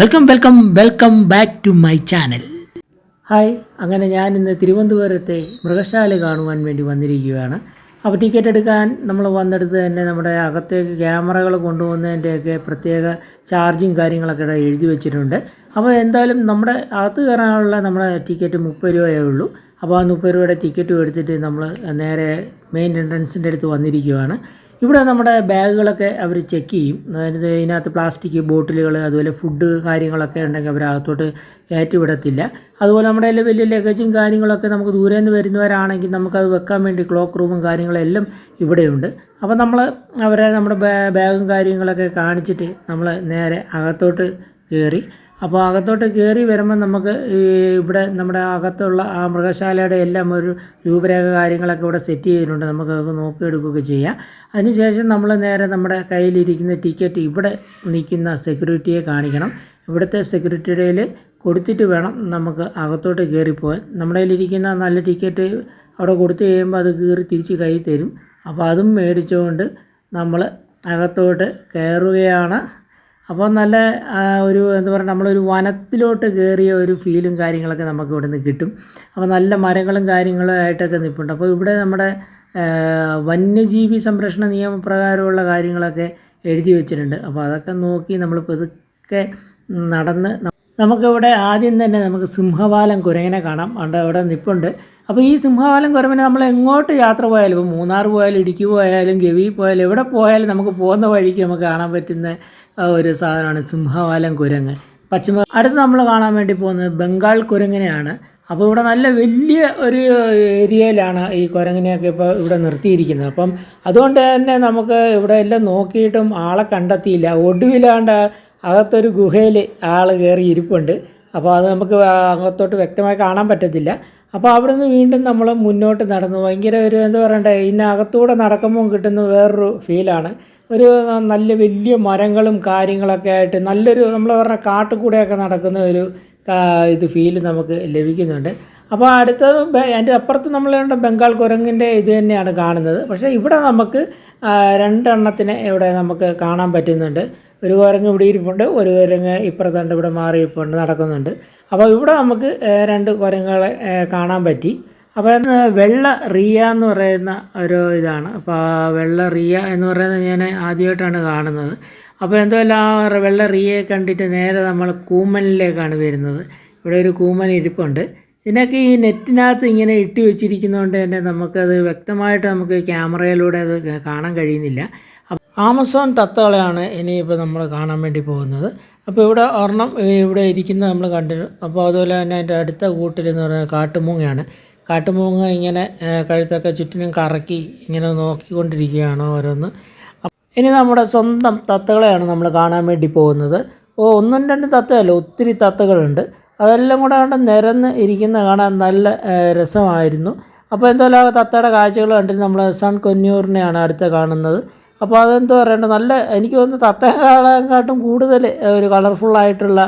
Welcome back to my channel. Hi, അങ്ങനെ ഞാൻ ഇന്ന് തിരുവനന്തപുരത്തെ മൃഗശാല കാണുവാൻ വേണ്ടി വന്നിരിക്കുകയാണ്. അപ്പോൾ ടിക്കറ്റ് എടുക്കാൻ നമ്മൾ വന്നെടുത്ത് തന്നെ നമ്മുടെ അകത്തേക്ക് ക്യാമറകൾ കൊണ്ടുപോകുന്നതിൻ്റെയൊക്കെ പ്രത്യേക ചാർജും കാര്യങ്ങളൊക്കെ ഇവിടെ എഴുതി വെച്ചിട്ടുണ്ട്. അപ്പോൾ എന്തായാലും നമ്മുടെ അകത്ത് കയറാനുള്ള നമ്മുടെ ടിക്കറ്റ് 30 രൂപയേ ഉള്ളൂ. അപ്പോൾ ആ 30 രൂപയുടെ ടിക്കറ്റും എടുത്തിട്ട് നമ്മൾ നേരെ മെയിൻ എൻട്രൻസിൻ്റെ അടുത്ത് വന്നിരിക്കുകയാണ്. ഇവിടെ നമ്മുടെ ബാഗുകളൊക്കെ അവർ ചെക്ക് ചെയ്യും. അതായത് ഇതിനകത്ത് പ്ലാസ്റ്റിക് ബോട്ടിലുകൾ, അതുപോലെ ഫുഡ് കാര്യങ്ങളൊക്കെ ഉണ്ടെങ്കിൽ അവരകത്തോട്ട് കയറ്റി വിടത്തില്ല. അതുപോലെ നമ്മുടെ കയ്യിൽ വലിയ ലഗേജും കാര്യങ്ങളൊക്കെ നമുക്ക് ദൂരെ നിന്ന് വരുന്നവരാണെങ്കിൽ നമുക്കത് വെക്കാൻ വേണ്ടി ക്ലോക്ക് റൂമും കാര്യങ്ങളെല്ലാം ഇവിടെയുണ്ട്. അപ്പോൾ നമ്മൾ അവരെ നമ്മുടെ ബാഗും കാര്യങ്ങളൊക്കെ കാണിച്ചിട്ട് നമ്മൾ നേരെ അകത്തോട്ട് കയറി. അപ്പോൾ അകത്തോട്ട് കയറി വരുമ്പോൾ നമുക്ക് ഇവിടെ നമ്മുടെ അകത്തുള്ള ആ മൃഗശാലയുടെ എല്ലാം ഒരു രൂപരേഖ കാര്യങ്ങളൊക്കെ ഇവിടെ സെറ്റ് ചെയ്തിട്ടുണ്ട്. നമുക്കതൊക്കെ നോക്കിയെടുക്കുകയൊക്കെ ചെയ്യാം. അതിനുശേഷം നമ്മൾ നേരെ നമ്മുടെ കയ്യിലിരിക്കുന്ന ടിക്കറ്റ് ഇവിടെ നിൽക്കുന്ന സെക്യൂരിറ്റിയെ കാണിക്കണം. ഇവിടുത്തെ സെക്യൂരിറ്റിയുടെ കൊടുത്തിട്ട് വേണം നമുക്ക് അകത്തോട്ട് കയറിപ്പോകാൻ. നമ്മുടെ കയ്യിലിരിക്കുന്ന നല്ല ടിക്കറ്റ് അവിടെ കൊടുത്തു കഴിയുമ്പോൾ അത് കീറി തിരിച്ച് കൈ തരും. അപ്പോൾ അതും മേടിച്ചുകൊണ്ട് നമ്മൾ അകത്തോട്ട് കയറുകയാണ്. അപ്പോൾ നല്ല ഒരു എന്താ പറയുക, നമ്മളൊരു വനത്തിലോട്ട് കയറിയ ഒരു ഫീലും കാര്യങ്ങളൊക്കെ നമുക്ക് ഇവിടെ നിന്ന് കിട്ടും. അപ്പോൾ നല്ല മരങ്ങളും കാര്യങ്ങളും ആയിട്ടൊക്കെ നിൽപ്പുണ്ട്. അപ്പോൾ ഇവിടെ നമ്മുടെ വന്യജീവി സംരക്ഷണ നിയമപ്രകാരമുള്ള കാര്യങ്ങളൊക്കെ എഴുതി വെച്ചിട്ടുണ്ട്. അപ്പോൾ അതൊക്കെ നോക്കി നമ്മൾ പതുക്കെ നടന്ന് നമുക്കിവിടെ ആദ്യം തന്നെ നമുക്ക് സിംഹവാലൻ കുരങ്ങനെ കാണാം. അവിടെ നിൽപ്പുണ്ട്. അപ്പോൾ ഈ സിംഹവാലൻ കുരങ്ങനെ നമ്മൾ എങ്ങോട്ട് യാത്ര പോയാലും, ഇപ്പോൾ മൂന്നാർ പോയാലും ഇടുക്കി പോയാലും ഗവി പോയാലും എവിടെ പോയാലും നമുക്ക് പോകുന്ന വഴിക്ക് നമുക്ക് കാണാൻ പറ്റുന്ന ഒരു സാധനമാണ് സിംഹവാലൻ കുരങ്ങ്. അടുത്ത് നമ്മൾ കാണാൻ വേണ്ടി പോകുന്നത് ബംഗാൾ കുരങ്ങനെയാണ്. അപ്പോൾ ഇവിടെ നല്ല വലിയ ഒരു ഏരിയയിലാണ് ഈ കുരങ്ങിനെയൊക്കെ ഇപ്പോൾ ഇവിടെ നിർത്തിയിരിക്കുന്നത്. അപ്പം അതുകൊണ്ട് തന്നെ നമുക്ക് ഇവിടെ എല്ലാം നോക്കിയിട്ടും ആളെ കണ്ടെത്തിയില്ല. ഒടുവിലാണ്ട് അകത്തൊരു ഗുഹയിൽ ആൾ കയറി ഇരിപ്പുണ്ട്. അപ്പോൾ അത് നമുക്ക് അകത്തോട്ട് വ്യക്തമായി കാണാൻ പറ്റത്തില്ല. അപ്പോൾ അവിടെ നിന്ന് വീണ്ടും നമ്മൾ മുന്നോട്ട് നടന്നു. ഭയങ്കര ഒരു എന്താ പറയണ്ടേ, ഇതിനകത്തൂടെ നടക്കുമ്പോൾ കിട്ടുന്ന വേറൊരു ഫീലാണ്. ഒരു നല്ല വലിയ മരങ്ങളും കാര്യങ്ങളൊക്കെ ആയിട്ട് നല്ലൊരു നമ്മൾ പറഞ്ഞ കാട്ടുകൂടെയൊക്കെ നടക്കുന്ന ഒരു ഇത് ഫീല് നമുക്ക് ലഭിക്കുന്നുണ്ട്. അപ്പോൾ അടുത്തത് അതിൻ്റെ അപ്പുറത്ത് നമ്മൾ കണ്ട ബംഗാൾ കുരങ്ങിൻ്റെ ഇത് തന്നെയാണ് കാണുന്നത്. പക്ഷേ ഇവിടെ നമുക്ക് 2 എണ്ണത്തിനെ ഇവിടെ നമുക്ക് കാണാൻ പറ്റുന്നുണ്ട്. ഒരു കുരങ്ങ് ഇവിടെ ഇരിപ്പുണ്ട്, ഒരു കുരങ്ങ് ഇപ്പുറത്തുണ്ട്, ഇവിടെ മാറി ഇരിപ്പുണ്ട്, നടക്കുന്നുണ്ട്. അപ്പോൾ ഇവിടെ നമുക്ക് 2 കുരങ്ങുകളെ കാണാൻ പറ്റി. അപ്പോൾ വെള്ള റിയ എന്ന് പറയുന്ന ഒരു ഇതാണ്. അപ്പോൾ ആ വെള്ള റിയ എന്ന് പറയുന്നത് ഞാൻ ആദ്യമായിട്ടാണ് കാണുന്നത്. അപ്പോൾ എന്തായാലും ആ വെള്ള റിയയെ കണ്ടിട്ട് നേരെ നമ്മൾ കൂമനിലേക്കാണ് വരുന്നത്. ഇവിടെ ഒരു കൂമൻ ഇരിപ്പുണ്ട്. ഇതിനൊക്കെ ഈ നെറ്റിനകത്ത് ഇങ്ങനെ ഇട്ട് വെച്ചിരിക്കുന്നതുകൊണ്ട് തന്നെ നമുക്കത് വ്യക്തമായിട്ട് നമുക്ക് ക്യാമറയിലൂടെ അത് കാണാൻ കഴിയുന്നില്ല. ആമസോൺ തത്തകളെയാണ് ഇനിയിപ്പോൾ നമ്മൾ കാണാൻ വേണ്ടി പോകുന്നത്. അപ്പോൾ ഇവിടെ ഒരെണ്ണം ഇവിടെ ഇരിക്കുന്നത് നമ്മൾ കണ്ടിരുന്നു. അപ്പോൾ അതുപോലെ തന്നെ അതിൻ്റെ അടുത്ത കൂട്ടിലെന്ന് പറയുന്നത് കാട്ടുമൂങ്ങയാണ്. കാട്ടുമൂങ്ങ ഇങ്ങനെ കഴുത്തൊക്കെ ചുറ്റിനും കറക്കി ഇങ്ങനെ നോക്കിക്കൊണ്ടിരിക്കുകയാണ് ഓരോന്ന്. ഇനി നമ്മുടെ സ്വന്തം തത്തകളെയാണ് നമ്മൾ കാണാൻ വേണ്ടി പോകുന്നത്. 1-2 തത്തയല്ല, ഒത്തിരി തത്തകളുണ്ട്. അതെല്ലാം കൂടെ കൊണ്ട് നിരന്ന് ഇരിക്കുന്ന കാണാൻ നല്ല രസമായിരുന്നു. അപ്പോൾ എന്തായാലും ആ തത്തയുടെ കാഴ്ചകൾ കണ്ടിട്ട് നമ്മൾ സൺ കൊന്നൂറിനെയാണ് അടുത്ത് കാണുന്നത്. അപ്പോൾ അതെന്തോ പറയണ്ട, നല്ല എനിക്ക് തോന്നുന്നു തത്തകളെക്കാട്ടും കൂടുതൽ ഒരു കളർഫുള്ളായിട്ടുള്ള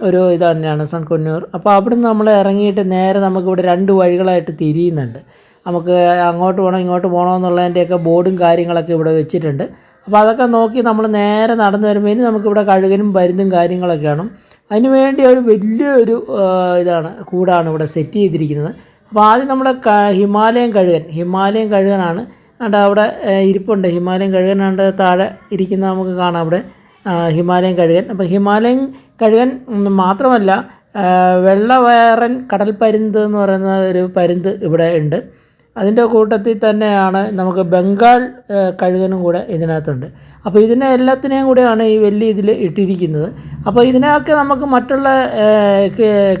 ഒരു ഇത് തന്നെയാണ് സൺ കൊന്നൂർ. അപ്പോൾ അവിടുന്ന് നമ്മൾ ഇറങ്ങിയിട്ട് നേരെ നമുക്കിവിടെ 2 വഴികളായിട്ട് തിരിയുന്നുണ്ട്. നമുക്ക് അങ്ങോട്ട് പോകണം ഇങ്ങോട്ട് പോകണം എന്നുള്ളതിൻ്റെയൊക്കെ ബോർഡും കാര്യങ്ങളൊക്കെ ഇവിടെ വെച്ചിട്ടുണ്ട്. അപ്പോൾ അതൊക്കെ നോക്കി നമ്മൾ നേരെ നടന്നു വരുമ്പോൾ ഇനി നമുക്കിവിടെ കഴുകനും പരുന്തും കാര്യങ്ങളൊക്കെ കാണും. അതിന് വേണ്ടി ഒരു വലിയൊരു കൂടാണ് ഇവിടെ സെറ്റ് ചെയ്തിരിക്കുന്നത്. അപ്പോൾ ആദ്യം നമ്മുടെ ഹിമാലയൻ കഴുകനാണ് അവിടെ ഇരിപ്പുണ്ട്. ഹിമാലയൻ കഴുകനാണ്ട് താഴെ ഇരിക്കുന്ന നമുക്ക് കാണാം അവിടെ ഹിമാലയൻ കഴുകൻ. അപ്പോൾ ഹിമാലയൻ കഴുകൻ മാത്രമല്ല, വെള്ളവയറൻ കടൽ പരുന്ത് എന്ന് പറയുന്ന ഒരു പരുന്ത് ഇവിടെ ഉണ്ട്. അതിൻ്റെ കൂട്ടത്തിൽ തന്നെയാണ് നമുക്ക് ബംഗാൾ കഴുകനും കൂടെ ഇതിനകത്തുണ്ട്. അപ്പോൾ ഇതിനെ എല്ലാത്തിനെയും കൂടെയാണ് ഈ വലിയ ഇതിൽ ഇട്ടിരിക്കുന്നത്. അപ്പോൾ ഇതിനൊക്കെ നമുക്ക് മറ്റുള്ള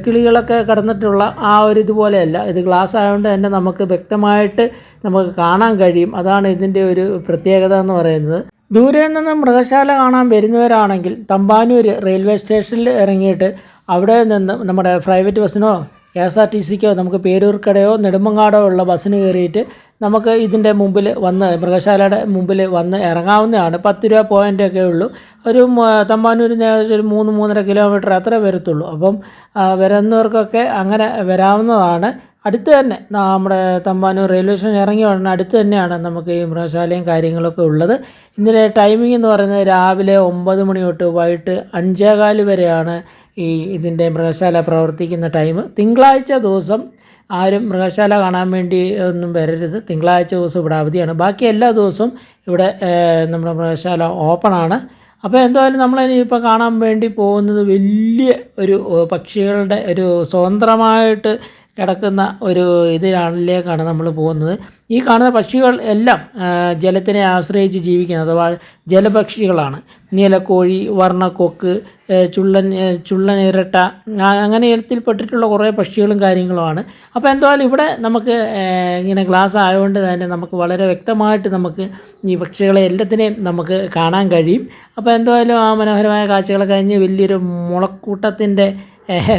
കിളികളൊക്കെ കടന്നിട്ടുള്ള ആ ഒരു ഇതുപോലെയല്ല. ഇത് ഗ്ലാസ് ആയതുകൊണ്ട് തന്നെ നമുക്ക് വ്യക്തമായിട്ട് നമുക്ക് കാണാൻ കഴിയും. അതാണ് ഇതിൻ്റെ ഒരു പ്രത്യേകത എന്ന് പറയുന്നത്. ദൂരെ നിന്ന് മൃഗശാല കാണാൻ വരുന്നവരാണെങ്കിൽ തമ്പാനൂർ റെയിൽവേ സ്റ്റേഷനിൽ ഇറങ്ങിയിട്ട് അവിടെ നിന്ന് നമ്മുടെ പ്രൈവറ്റ് ബസ്സിനോ KSRTCക്കോ നമുക്ക് പേരൂർക്കടയോ നെടുമങ്ങാടോ ഉള്ള ബസ്സിന് കയറിയിട്ട് നമുക്ക് ഇതിൻ്റെ മുമ്പിൽ വന്ന് മൃഗശാലയുടെ മുമ്പിൽ വന്ന് ഇറങ്ങാവുന്നതാണ്. 10 രൂപ പോയിൻ്റൊക്കെ ഉള്ളൂ. ഒരു തമ്പാനൂരിന് ഏകദേശം ഒരു 3-3.5 കിലോമീറ്റർ അത്രേ വരത്തുള്ളൂ. അപ്പം വരുന്നവർക്കൊക്കെ അങ്ങനെ വരാവുന്നതാണ്. അടുത്ത് തന്നെ നമ്മുടെ തമ്പാനൂർ റെയിൽവേ സ്റ്റേഷൻ ഇറങ്ങി ഉടനെ അടുത്ത് തന്നെയാണ് നമുക്ക് ഈ മൃഗശാലയും കാര്യങ്ങളൊക്കെ ഉള്ളത്. ഇതിൻ്റെ ടൈമിംഗ് എന്ന് പറയുന്നത് രാവിലെ 9 മണി തൊട്ട് വൈകിട്ട് 5:15 വരെയാണ് ഇതിൻ്റെ മൃഗശാല പ്രവർത്തിക്കുന്ന ടൈം. തിങ്കളാഴ്ച ദിവസം ആരും മൃഗശാല കാണാൻ വേണ്ടി ഒന്നും വരരുത്. തിങ്കളാഴ്ച ദിവസം ഇവിടെ അവധിയാണ്. ബാക്കി എല്ലാ ദിവസവും ഇവിടെ നമ്മുടെ മൃഗശാല ഓപ്പണാണ്. അപ്പോൾ എന്തായാലും നമ്മളിനിയിപ്പോൾ കാണാൻ വേണ്ടി പോകുന്നത് വലിയ ഒരു പക്ഷികളുടെ ഒരു സ്വതന്ത്രമായിട്ട് കിടക്കുന്ന ഒരു ഇതിലേക്കാണ് നമ്മൾ പോകുന്നത്. ഈ കാണുന്ന പക്ഷികൾ എല്ലാം ജലത്തിനെ ആശ്രയിച്ച് ജീവിക്കുന്നത്, അഥവാ ജലപക്ഷികളാണ്. നീലക്കോഴി, വർണ്ണക്കൊക്ക്, ചുള്ളൻ ഇരട്ട, അങ്ങനെ ഇനത്തിൽപ്പെട്ടിട്ടുള്ള കുറേ പക്ഷികളും കാര്യങ്ങളുമാണ്. അപ്പോൾ എന്തായാലും ഇവിടെ നമുക്ക് ഇങ്ങനെ ഗ്ലാസ് ആയതുകൊണ്ട് തന്നെ നമുക്ക് വളരെ വ്യക്തമായിട്ട് നമുക്ക് ഈ പക്ഷികളെ എല്ലാത്തിനെയും നമുക്ക് കാണാൻ കഴിയും. അപ്പോൾ എന്തായാലും ആ മനോഹരമായ കാഴ്ചകൾ കഴിഞ്ഞ് വലിയൊരു മുളക്കൂട്ടത്തിൻ്റെ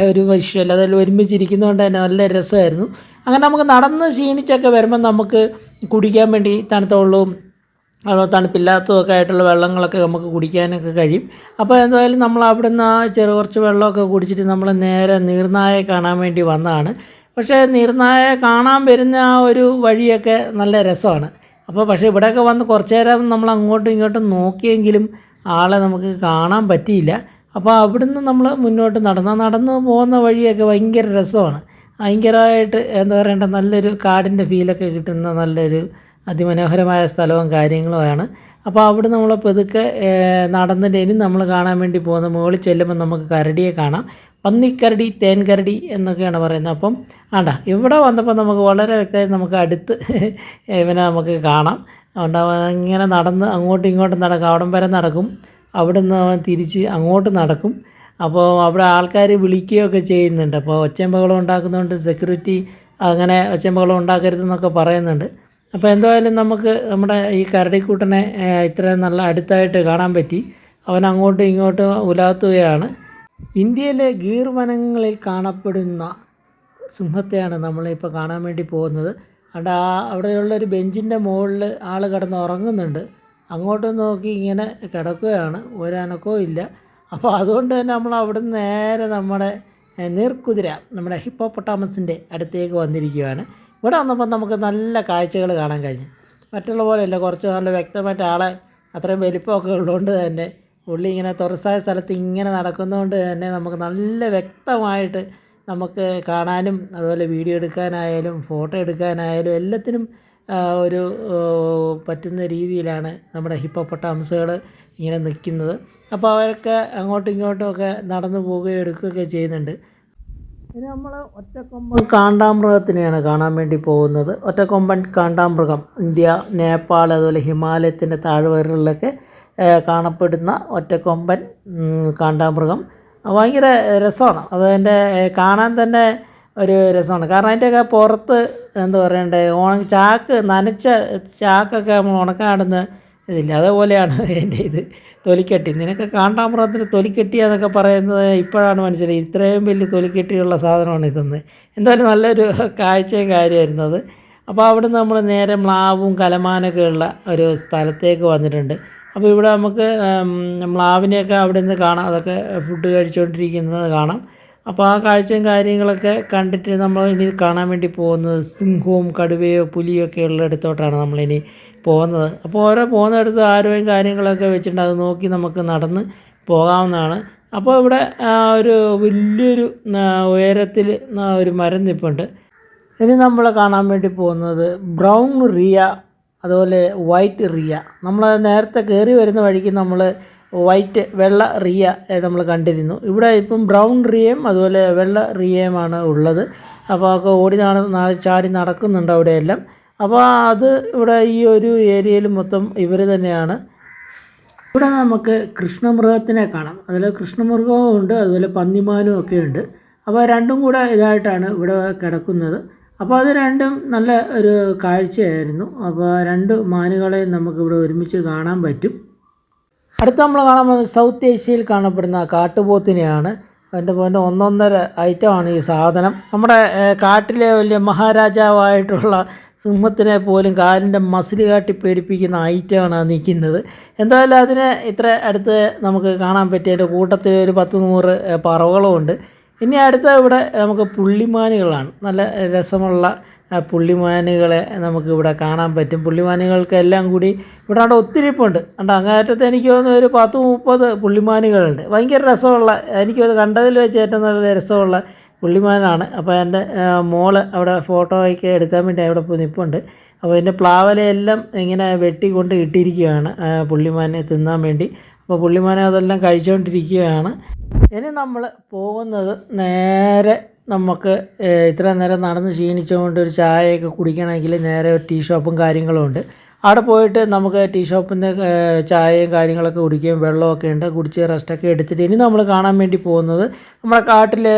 ഒരു വിഷ്വൽ അതിൽ ഒരുമിച്ചിരിക്കുന്നതുകൊണ്ട് തന്നെ നല്ല രസമായിരുന്നു. അങ്ങനെ നമുക്ക് നടന്ന് ക്ഷീണിച്ചൊക്കെ വരുമ്പം നമുക്ക് കുടിക്കാൻ വേണ്ടി തണുത്ത വെള്ളവും തണുപ്പില്ലാത്തതൊക്കെ ആയിട്ടുള്ള വെള്ളങ്ങളൊക്കെ നമുക്ക് കുടിക്കാനൊക്കെ കഴിയും. അപ്പോൾ എന്തായാലും നമ്മൾ അവിടെ നിന്ന് കുറച്ച് വെള്ളമൊക്കെ കുടിച്ചിട്ട് നമ്മൾ നേരെ നീർനായയെ കാണാൻ വേണ്ടി വന്നതാണ്. പക്ഷേ നീർനായയെ കാണാൻ വരുന്ന ആ ഒരു വഴിയൊക്കെ നല്ല രസമാണ്. പക്ഷേ ഇവിടെയൊക്കെ വന്ന് കുറച്ച് നേരം നമ്മൾ അങ്ങോട്ടും ഇങ്ങോട്ടും നോക്കിയെങ്കിലും ആളെ നമുക്ക് കാണാൻ പറ്റിയില്ല. അപ്പോൾ അവിടുന്ന് നമ്മൾ മുന്നോട്ട് നടന്ന് പോകുന്ന വഴിയൊക്കെ ഭയങ്കര രസമാണ്. ഭയങ്കരമായിട്ട് എന്താ പറയേണ്ട നല്ലൊരു കാടിൻ്റെ ഫീലൊക്കെ കിട്ടുന്ന നല്ലൊരു അതിമനോഹരമായ സ്ഥലവും കാര്യങ്ങളുമാണ്. അപ്പോൾ അവിടെ നമ്മൾ പതുക്കെ നടന്നിട്ട് ഇനി നമ്മൾ കാണാൻ വേണ്ടി പോകുന്ന മുകളിൽ ചെല്ലുമ്പോൾ നമുക്ക് കരടിയെ കാണാം. പന്നിക്കരടി, തേൻകരടി എന്നൊക്കെയാണ് പറയുന്നത്. അപ്പം ഇവിടെ വന്നപ്പോൾ നമുക്ക് വളരെ വ്യക്തമായി നമുക്ക് അടുത്ത് ഇവനെ നമുക്ക് കാണാം. അതുകൊണ്ട് ഇങ്ങനെ നടന്ന് അങ്ങോട്ടും ഇങ്ങോട്ടും നടക്കും. അവിടം വരെ നടക്കും, അവിടുന്ന് അവൻ തിരിച്ച് അങ്ങോട്ട് നടക്കും. അപ്പോൾ അവിടെ ആൾക്കാർ വിളിക്കുകയൊക്കെ ചെയ്യുന്നുണ്ട്. അപ്പോൾ ഒച്ചയും ബഹളം ഉണ്ടാക്കുന്നതുകൊണ്ട് സെക്യൂരിറ്റി അങ്ങനെ ഒച്ചയും ബഹളം ഉണ്ടാക്കരുതെന്നൊക്കെ പറയുന്നുണ്ട്. അപ്പോൾ എന്തായാലും നമുക്ക് നമ്മുടെ ഈ കരടിക്കൂട്ടനെ ഇത്രയും നല്ല അടുത്തായിട്ട് കാണാൻ പറ്റി. അവൻ അങ്ങോട്ടും ഇങ്ങോട്ടും ഉലാത്തുകയാണ്. ഇന്ത്യയിലെ ഗീർ വനങ്ങളിൽ കാണപ്പെടുന്ന സിംഹത്തെയാണ് നമ്മളിപ്പോൾ കാണാൻ വേണ്ടി പോകുന്നത്. അവിടെയുള്ളൊരു ബെഞ്ചിൻ്റെ മുകളിൽ ആൾ കിടന്ന് ഉറങ്ങുന്നുണ്ട്. അങ്ങോട്ട് നോക്കി ഇങ്ങനെ കിടക്കുകയാണ്, ഒരനക്കവും ഇല്ല. അപ്പോൾ അതുകൊണ്ട് തന്നെ നമ്മൾ അവിടുന്ന് നേരെ നമ്മുടെ നീർക്കുതിര, നമ്മുടെ ഹിപ്പോപ്പൊട്ടാമസിൻ്റെ അടുത്തേക്ക് വന്നിരിക്കുകയാണ്. ഇവിടെ വന്നപ്പോൾ നമുക്ക് നല്ല കാഴ്ചകൾ കാണാൻ കഴിഞ്ഞു. മറ്റുള്ള പോലെയല്ല, കുറച്ച് നല്ല വ്യക്തമായിട്ട് ആളെ അത്രയും വലിപ്പമൊക്കെ ഉള്ളതുകൊണ്ട് തന്നെ പുള്ളി ഇങ്ങനെ തുറസായ സ്ഥലത്ത് ഇങ്ങനെ നടക്കുന്നതുകൊണ്ട് തന്നെ നമുക്ക് നല്ല വ്യക്തമായിട്ട് നമുക്ക് കാണാനും അതുപോലെ വീഡിയോ എടുക്കാനായാലും ഫോട്ടോ എടുക്കാനായാലും എല്ലാത്തിനും ഒരു പറ്റുന്ന രീതിയിലാണ് നമ്മുടെ ഹിപ്പോപ്പൊട്ടാമസുകൾ ഇങ്ങനെ നിൽക്കുന്നത്. അപ്പോൾ അവരൊക്കെ അങ്ങോട്ടും ഇങ്ങോട്ടും ഒക്കെ നടന്നു പോവുകയും എടുക്കുകയൊക്കെ ചെയ്യുന്നുണ്ട്. ഇനി നമ്മൾ ഒറ്റക്കൊമ്പൻ കാണ്ടാമൃഗത്തിനെയാണ് കാണാൻ വേണ്ടി പോകുന്നത്. ഒറ്റക്കൊമ്പൻ കാണ്ടാമൃഗം ഇന്ത്യ, നേപ്പാൾ, അതുപോലെ ഹിമാലയത്തിൻ്റെ താഴ്വരകളിലൊക്കെ കാണപ്പെടുന്ന ഒറ്റക്കൊമ്പൻ കാണ്ടാമൃഗം ഭയങ്കര രസമാണ്. അതിൻ്റെ കാണാൻ തന്നെ ഒരു രസമാണ്. കാരണം അതിൻ്റെയൊക്കെ പുറത്ത് എന്താ പറയണ്ടേ, നനച്ച ചാക്കൊക്കെ നമ്മൾ ഉണക്കാടുന്ന ഇതില്ല, അതേപോലെയാണ് അതിൻ്റെ ഇത് തൊലിക്കെട്ടി. നിനക്ക് കാണ്ടാമൃഗത്തിന് തൊലിക്കെട്ടിയാന്നൊക്കെ പറയുന്നത് ഇപ്പോഴാണ് മനസ്സിലായി. ഇത്രയും വലിയ തൊലിക്കെട്ടിയുള്ള സാധനമാണ് ഇതെന്ന്. എന്തായാലും നല്ലൊരു കാഴ്ചയും കാര്യമായിരുന്നു അത്. അപ്പോൾ അവിടുന്ന് നമ്മൾ നേരെ മ്ലാവും കലമാനൊക്കെ ഉള്ള ഒരു സ്ഥലത്തേക്ക് വന്നിട്ടുണ്ട്. അപ്പോൾ ഇവിടെ നമുക്ക് മ്ലാവിനെയൊക്കെ അവിടെ നിന്ന് കാണാം, അതൊക്കെ ഫുഡ് കഴിച്ചുകൊണ്ടിരിക്കുന്നത് കാണാം. അപ്പോൾ ആ കാഴ്ചയും കാര്യങ്ങളൊക്കെ കണ്ടിട്ട് നമ്മൾ ഇനി കാണാൻ വേണ്ടി പോകുന്നത് സിംഹവും കടുവയോ പുലിയോ ഒക്കെ ഉള്ളിടത്തോട്ടാണ് നമ്മളിനി പോകുന്നത്. അപ്പോൾ ഓരോ പോകുന്നിടത്ത് ആരോഗ്യം കാര്യങ്ങളൊക്കെ വെച്ചിട്ടുണ്ട്, അത് നോക്കി നമുക്ക് നടന്ന് പോകാവുന്നതാണ്. അപ്പോൾ ഇവിടെ ഒരു വലിയൊരു ഉയരത്തിൽ ഒരു മരം നിൽപ്പുണ്ട്. ഇനി നമ്മൾ കാണാൻ വേണ്ടി പോകുന്നത് ബ്രൗൺ റിയ, അതുപോലെ വൈറ്റ് റിയ. നമ്മൾ നേരത്തെ കയറി വരുന്ന വഴിക്ക് നമ്മൾ വെള്ള റിയ നമ്മൾ കണ്ടിരുന്നു. ഇവിടെ ഇപ്പം ബ്രൗൺ റിയയും അതുപോലെ വെള്ള റിയയുമാണ് ഉള്ളത്. അപ്പോൾ ഒക്കെ ചാടി നടക്കുന്നുണ്ട് അവിടെയെല്ലാം. അപ്പോൾ അത് ഇവിടെ ഈ ഒരു ഏരിയയിൽ മൊത്തം ഇവർ തന്നെയാണ്. ഇവിടെ നമുക്ക് കൃഷ്ണമൃഗത്തിനെ കാണാം. അതിൽ കൃഷ്ണമൃഗവും ഉണ്ട്, അതുപോലെ പന്നിമാനും ഒക്കെ ഉണ്ട്. അപ്പോൾ രണ്ടും കൂടെ ഇതായിട്ടാണ് ഇവിടെ കിടക്കുന്നത്. അപ്പോൾ അത് രണ്ടും നല്ല ഒരു കാഴ്ചയായിരുന്നു. അപ്പോൾ രണ്ട് മാനുകളെയും നമുക്കിവിടെ ഒരുമിച്ച് കാണാൻ പറ്റും. അടുത്ത നമ്മൾ കാണാൻ പോകുന്നത് സൗത്ത് ഏഷ്യയിൽ കാണപ്പെടുന്ന കാട്ടുപോത്തിനെയാണ്. അതിൻ്റെ പോലെ ഒന്നൊന്നര ഐറ്റമാണ് ഈ സാധനം. നമ്മുടെ കാട്ടിലെ വലിയ മഹാരാജാവായിട്ടുള്ള സിംഹത്തിനെ പോലും കാലിൻ്റെ മസിൽ കാട്ടി പേടിപ്പിക്കുന്ന ഐറ്റമാണ് നിൽക്കുന്നത്. എന്തായാലും അതിനെ ഇത്ര അടുത്ത് നമുക്ക് കാണാൻ പറ്റിയ കൂട്ടത്തിൽ ഒരു 10-100 പറവകളുമുണ്ട്. ഇനി അടുത്ത ഇവിടെ നമുക്ക് പുള്ളിമാനുകളാണ്. നല്ല രസമുള്ള പുള്ളിമാനുകളെ നമുക്കിവിടെ കാണാൻ പറ്റും. പുള്ളിമാനുകൾക്കെല്ലാം കൂടി ഇവിടെ ഒത്തിരി ഇപ്പുണ്ട്. അങ്ങേറ്റത്ത് എനിക്ക് തോന്നുന്നു ഒരു 10-30 പുള്ളിമാനുകളുണ്ട്. ഭയങ്കര രസമുള്ള, എനിക്കത് കണ്ടതിൽ വെച്ച് ഏറ്റവും നല്ല രസമുള്ള പുള്ളിമാനാണ്. അപ്പോൾ എൻ്റെ മോള് അവിടെ ഫോട്ടോയൊക്കെ എടുക്കാൻ വേണ്ടി അവിടെ പോയി നിൽപ്പുണ്ട്. അപ്പോൾ ഇതിൻ്റെ പ്ലാവലയെല്ലാം ഇങ്ങനെ വെട്ടിക്കൊണ്ട് ഇട്ടിരിക്കുകയാണ് പുള്ളിമാനെ തിന്നാൻ വേണ്ടി. അപ്പോൾ പുള്ളിമാനെ അതെല്ലാം കഴിച്ചുകൊണ്ടിരിക്കുകയാണ്. ഇനി നമ്മൾ പോകുന്നത് നേരെ നമുക്ക് ഇത്ര നേരം നടന്ന് ക്ഷീണിച്ചുകൊണ്ട് ഒരു ചായയൊക്കെ കുടിക്കണമെങ്കിൽ നേരെ ഒരു ടീ ഷോപ്പും കാര്യങ്ങളും ഉണ്ട്. അവിടെ പോയിട്ട് നമുക്ക് ടീ ഷോപ്പിൽ നിന്ന് ചായയും കാര്യങ്ങളൊക്കെ കുടിക്കുകയും വെള്ളമൊക്കെ ഉണ്ട്, കുടിച്ച് റെസ്റ്റൊക്കെ എടുത്തിട്ട് ഇനി നമ്മൾ കാണാൻ വേണ്ടി പോകുന്നത് നമ്മുടെ കാട്ടിലെ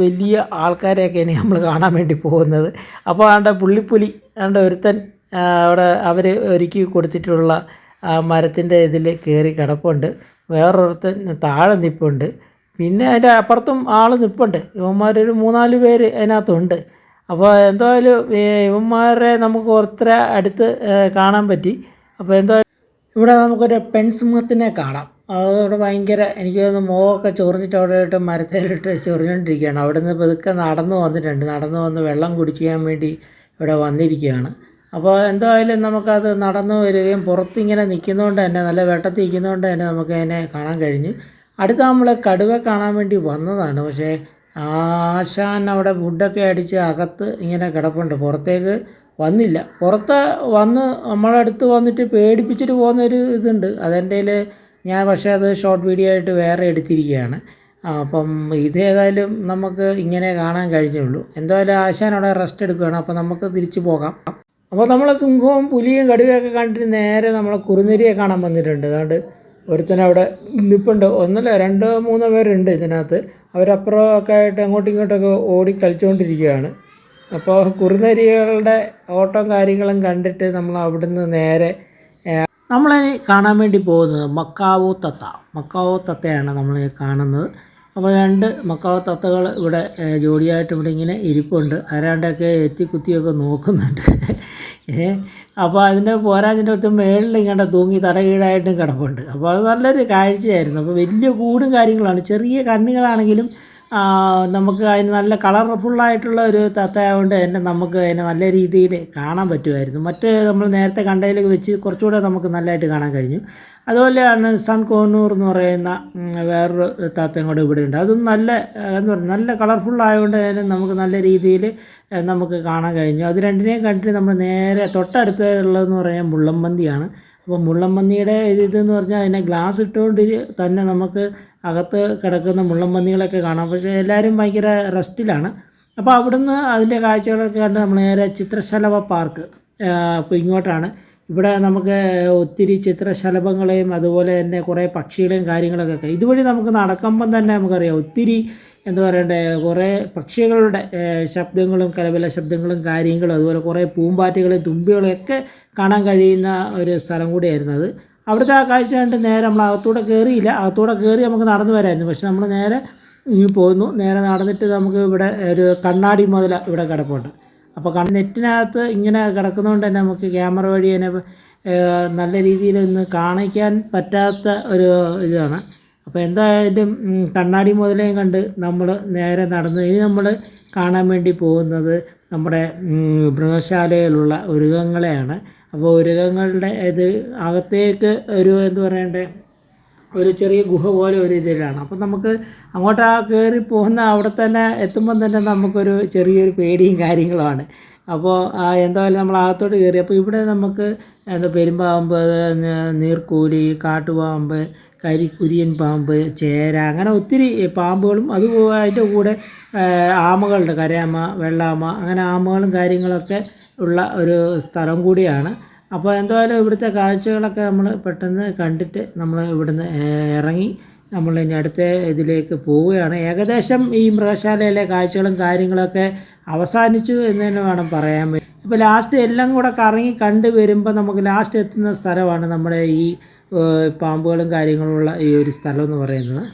വലിയ ആൾക്കാരെയൊക്കെ ഇനി നമ്മൾ കാണാൻ വേണ്ടി പോകുന്നത്. അപ്പോൾ പുള്ളിപ്പുലി ഒരുത്തൻ അവിടെ അവർ ഒരുക്കി കൊടുത്തിട്ടുള്ള മരത്തിൻ്റെ ഇതിൽ കയറി കിടപ്പുണ്ട്. വേറൊരുത്തൻ താഴെ നിൽപ്പുണ്ട്. പിന്നെ അതിൻ്റെ അപ്പുറത്തും ആൾ നിൽപ്പുണ്ട്. ഇവന്മാരൊരു 3-4 പേര് അതിനകത്തുണ്ട്. അപ്പോൾ എന്തായാലും ഇവന്മാരെ നമുക്ക് ഒത്തിരി അടുത്ത് കാണാൻ പറ്റി. അപ്പോൾ എന്തായാലും ഇവിടെ നമുക്കൊരു പെൺസിംഹത്തിനെ കാണാം. അതവിടെ ഭയങ്കര, എനിക്ക് തോന്നുന്നു മുഖമൊക്കെ ചൊറിഞ്ഞിട്ട് അവിടെ ഇട്ട് മരത്തേലിട്ട് ചൊറിഞ്ഞുകൊണ്ടിരിക്കുകയാണ്. അവിടെ നിന്ന് പതുക്കെ നടന്നു വന്നിട്ടുണ്ട്. നടന്നു വന്ന് വെള്ളം കുടിക്കാൻ വേണ്ടി ഇവിടെ വന്നിരിക്കുകയാണ്. അപ്പോൾ എന്തായാലും നമുക്കത് നടന്നു വരികയും പുറത്തിങ്ങനെ നിൽക്കുന്നതുകൊണ്ട് തന്നെ, നല്ല വെട്ടത്തിൽ നിൽക്കുന്നതുകൊണ്ട് തന്നെ നമുക്ക് അതിനെ കാണാൻ കഴിഞ്ഞു. അടുത്ത നമ്മൾ കടുവ കാണാൻ വേണ്ടി വന്നതാണ്. പക്ഷേ ആശാൻ അവിടെ വുഡൊക്കെ അടിച്ച് അകത്ത് ഇങ്ങനെ കിടപ്പുണ്ട്, പുറത്തേക്ക് വന്നില്ല. പുറത്ത് വന്ന് നമ്മളടുത്ത് വന്നിട്ട് പേടിപ്പിച്ചിട്ട് പോകുന്നൊരു ഇതുണ്ട്. അതെൻ്റെ ഞാൻ പക്ഷേ അത് ഷോർട്ട് വീഡിയോ ആയിട്ട് വേറെ എടുത്തിരിക്കുകയാണ്. അപ്പം ഇതേതായാലും നമുക്ക് ഇങ്ങനെ കാണാൻ കഴിഞ്ഞുള്ളൂ. എന്തായാലും ആശാൻ അവിടെ റെസ്റ്റ് എടുക്കുകയാണ്. അപ്പോൾ നമുക്ക് തിരിച്ചു പോകാം. അപ്പോൾ നമ്മൾ സിംഹവും പുലിയും കടുവയൊക്കെ കണ്ടിട്ട് നേരെ നമ്മളെ കുറുനരിയെ കാണാൻ വന്നിട്ടുണ്ട്. അതുകൊണ്ട് ഒരുത്തനവിടെ നിൽപ്പുണ്ട്. 2-3 പേരുണ്ട് ഇതിനകത്ത്. അവരപ്പുറമൊക്കെ ആയിട്ട് അങ്ങോട്ടും ഇങ്ങോട്ടൊക്കെ ഓടി കളിച്ചുകൊണ്ടിരിക്കുകയാണ്. അപ്പോൾ കുറുനരികളുടെ ഓട്ടം കാര്യങ്ങളും കണ്ടിട്ട് നമ്മൾ അവിടുന്ന് നേരെ നമ്മളിനി കാണാൻ വേണ്ടി പോകുന്നത് മക്കാവോ തത്തയാണ് നമ്മൾ കാണുന്നത്. അപ്പോൾ 2 മക്കാവോ തത്തകൾ ഇവിടെ ജോഡിയായിട്ട് ഇവിടെ ഇങ്ങനെ ഇരിപ്പുണ്ട്. ആരാണ്ടൊക്കെ എത്തിക്കുത്തിയൊക്കെ നോക്കുന്നുണ്ട്. അപ്പോൾ അതിൻ്റെ പോരാതിൻ്റെ അടുത്ത് മേളിൽ ഇങ്ങനെ തൂങ്ങി തലകീഴായിട്ടും കിടപ്പുണ്ട്. അപ്പോൾ അത് നല്ലൊരു കാഴ്ചയായിരുന്നു. അപ്പോൾ വലിയ കൂടും കാര്യങ്ങളാണ്. ചെറിയ കണ്ണുകളാണെങ്കിലും നമുക്ക് അതിന് നല്ല കളർഫുള്ളായിട്ടുള്ള ഒരു തത്തയായതുകൊണ്ട് തന്നെ നമുക്ക് അതിനെ നല്ല രീതിയിൽ കാണാൻ പറ്റുമായിരുന്നു. മറ്റ് നമ്മൾ നേരത്തെ കണ്ടതിലേക്ക് വെച്ച് കുറച്ചുകൂടെ നമുക്ക് നല്ലതായിട്ട് കാണാൻ കഴിഞ്ഞു. അതുപോലെയാണ് സൺ കോനൂർ എന്ന് പറയുന്ന വേറൊരു തത്തയും കൂടെ ഇവിടെ ഉണ്ട്. അതും നല്ല നല്ല കളർഫുള്ളായതുകൊണ്ട് തന്നെ നമുക്ക് നല്ല രീതിയിൽ നമുക്ക് കാണാൻ കഴിഞ്ഞു. അത് രണ്ടിനെയും കണ്ടിട്ട് നമ്മൾ നേരെ തൊട്ടടുത്തുള്ളതെന്ന് പറയാൻ മുള്ളൻപന്നിയാണ്. അപ്പോൾ മുള്ളൻപന്നിയുടെ ഇതെന്ന് പറഞ്ഞാൽ അതിനെ ഗ്ലാസ് ഇട്ടുകൊണ്ട് തന്നെ നമുക്ക് അകത്ത് കിടക്കുന്ന മുള്ളൻപന്നികളൊക്കെ കാണാം. പക്ഷേ എല്ലാവരും ഭയങ്കര റെസ്റ്റിലാണ്. അപ്പോൾ അവിടുന്ന് അതിൻ്റെ കാഴ്ചകളൊക്കെ കണ്ട് നമ്മൾ നേരെ ചിത്രശലഭ പാർക്ക്, അപ്പോൾ ഇങ്ങോട്ടാണ്. ഇവിടെ നമുക്ക് ഒത്തിരി ചിത്രശലഭങ്ങളെയും അതുപോലെ തന്നെ കുറേ പക്ഷികളെയും കാര്യങ്ങളൊക്കെ ഇതുവഴി നമുക്ക് നടക്കുമ്പം തന്നെ നമുക്കറിയാം ഒത്തിരി എന്താ പറയണ്ടേ, കുറേ പക്ഷികളുടെ ശബ്ദങ്ങളും കലപില ശബ്ദങ്ങളും കാര്യങ്ങളും അതുപോലെ കുറേ പൂമ്പാറ്റകളെയും തുമ്പികളെയും ഒക്കെ കാണാൻ കഴിയുന്ന ഒരു സ്ഥലം കൂടിയായിരുന്നു അത്. അവിടുത്തെ ആ കാഴ്ച കണ്ട് നേരെ നമ്മൾ അകത്തൂടെ കയറിയില്ല. അകത്തൂടെ കയറി നമുക്ക് നടന്നു വരായിരുന്നു. പക്ഷെ നമ്മൾ നേരെ പോന്നു. നേരെ നടന്നിട്ട് നമുക്ക് ഇവിടെ ഒരു കണ്ണാടി മുതല ഇവിടെ കിടപ്പുണ്ട്. അപ്പോൾ നെറ്റിനകത്ത് ഇങ്ങനെ കിടക്കുന്നതുകൊണ്ട് തന്നെ നമുക്ക് ക്യാമറ വഴി തന്നെ നല്ല രീതിയിൽ ഒന്ന് കാണിക്കാൻ പറ്റാത്ത ഒരു ഇതാണ്. അപ്പോൾ എന്തായാലും കണ്ണാടി മുതലയും കണ്ട് നമ്മൾ നേരെ നടന്ന് ഇനി നമ്മൾ കാണാൻ വേണ്ടി പോകുന്നത് നമ്മുടെ മൃഗശാലയിലുള്ള ഉരുകങ്ങളെയാണ്. അപ്പോൾ ഉരുകങ്ങളുടെ ഇത് അകത്തേക്ക് ഒരു എന്താ പറയണ്ടേ, ഒരു ചെറിയ ഗുഹ പോലെ ഒരു ഇതിലാണ്. അപ്പോൾ നമുക്ക് അങ്ങോട്ട് കയറി പോകുന്ന അവിടെ തന്നെ എത്തുമ്പം തന്നെ നമുക്കൊരു ചെറിയൊരു പേടിയും കാര്യങ്ങളുമാണ്. അപ്പോൾ എന്തായാലും നമ്മൾ അകത്തോട്ട് കയറി. അപ്പോൾ ഇവിടെ നമുക്ക് പെരുമ്പാമ്പ്, നീർക്കൂലി, കാട്ടുപാമ്പ്, കരിക്കുരിയൻ പാമ്പ്, ചേര, അങ്ങനെ ഒത്തിരി പാമ്പുകളും അതിൻ്റെ കൂടെ ആമകളുണ്ട്, കരയാമ, വെള്ളാമ, അങ്ങനെ ആമകളും കാര്യങ്ങളൊക്കെ ഉള്ള ഒരു സ്ഥലം കൂടിയാണ്. അപ്പോൾ എന്തായാലും ഇവിടുത്തെ കാഴ്ചകളൊക്കെ നമ്മൾ പെട്ടെന്ന് കണ്ടിട്ട് നമ്മൾ ഇവിടുന്ന് ഇറങ്ങി നമ്മൾ ഇനി അടുത്ത ഇതിലേക്ക് പോവുകയാണ്. ഏകദേശം ഈ മൃഗശാലയിലെ കാഴ്ചകളും കാര്യങ്ങളൊക്കെ അവസാനിച്ചു എന്ന് തന്നെ വേണം പറയാൻ വേണ്ടി. ഇപ്പോൾ ലാസ്റ്റ് എല്ലാം കൂടെ കറങ്ങി കണ്ട് വരുമ്പോൾ നമുക്ക് ലാസ്റ്റ് എത്തുന്ന സ്ഥലമാണ് നമ്മുടെ ഈ പാമ്പുകളും കാര്യങ്ങളുള്ള ഈ ഒരു സ്ഥലം എന്ന് പറയുന്നത്.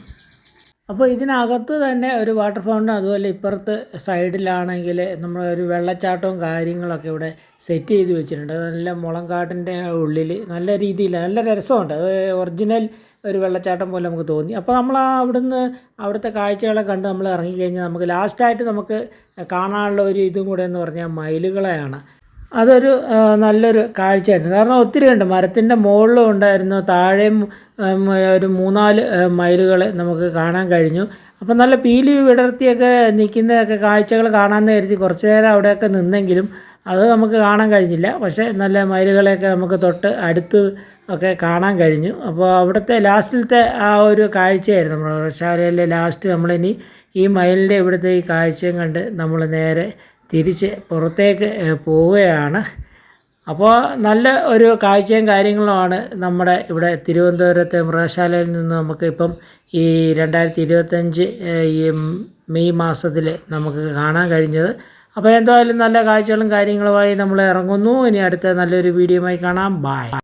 അപ്പോൾ ഇതിനകത്ത് തന്നെ ഒരു വാട്ടർ ഫൗണ്ടൻ, അതുപോലെ ഇപ്പുറത്ത് സൈഡിലാണെങ്കിൽ നമ്മൾ ഒരു വെള്ളച്ചാട്ടവും കാര്യങ്ങളൊക്കെ ഇവിടെ സെറ്റ് ചെയ്ത് വെച്ചിട്ടുണ്ട്. അത് നല്ല മുളങ്കാട്ടിൻ്റെ ഉള്ളിൽ നല്ല രീതിയിൽ നല്ല രസമുണ്ട്. അത് ഒറിജിനൽ ഒരു വെള്ളച്ചാട്ടം പോലെ നമുക്ക് തോന്നി. അപ്പോൾ നമ്മൾ അവിടുത്തെ കാഴ്ചകളെ കണ്ട് നമ്മൾ ഇറങ്ങിക്കഴിഞ്ഞാൽ നമുക്ക് ലാസ്റ്റായിട്ട് നമുക്ക് കാണാനുള്ള ഒരു ഇതും കൂടെ എന്ന് പറഞ്ഞാൽ മയിലുകളെയാണ്. അതൊരു നല്ലൊരു കാഴ്ചയായിരുന്നു. കാരണം ഒത്തിരി ഉണ്ട്, മരത്തിൻ്റെ മുകളിലും ഉണ്ടായിരുന്നു, താഴെയും ഒരു 3-4 മയിലുകളെ നമുക്ക് കാണാൻ കഴിഞ്ഞു. അപ്പം നല്ല പീലി വിടർത്തിയൊക്കെ നിൽക്കുന്നതൊക്കെ കാഴ്ചകൾ കാണാമെന്ന് കരുതി കുറച്ച് നേരം അവിടെയൊക്കെ നിന്നെങ്കിലും അത് നമുക്ക് കാണാൻ കഴിഞ്ഞില്ല. പക്ഷേ നല്ല മയിലുകളെയൊക്കെ നമുക്ക് തൊട്ട് അടുത്ത് ഒക്കെ കാണാൻ കഴിഞ്ഞു. അപ്പോൾ അവിടുത്തെ ലാസ്റ്റിലത്തെ ആ ഒരു കാഴ്ചയായിരുന്നു മൃഗശാലയിലെ ലാസ്റ്റ്. നമ്മളിനി ഈ മയിലിൻ്റെ ഇവിടുത്തെ ഈ കാഴ്ചയും കണ്ട് നമ്മൾ നേരെ തിരിച്ച് പുറത്തേക്ക് പോവുകയാണ്. അപ്പോൾ നല്ല ഒരു കാഴ്ചയും കാര്യങ്ങളുമാണ് നമ്മുടെ ഇവിടെ തിരുവനന്തപുരത്തെ മൃഗശാലയിൽ നിന്ന് നമുക്ക് ഇപ്പം ഈ 2025 ഈ മെയ് മാസത്തിൽ നമുക്ക് കാണാൻ കഴിഞ്ഞത്. അപ്പോൾ എന്തായാലും നല്ല കാഴ്ചകളും കാര്യങ്ങളുമായി നമ്മൾ ഇറങ്ങുന്നു. ഇനി അടുത്ത നല്ലൊരു വീഡിയോയുമായി കാണാം. ബൈ.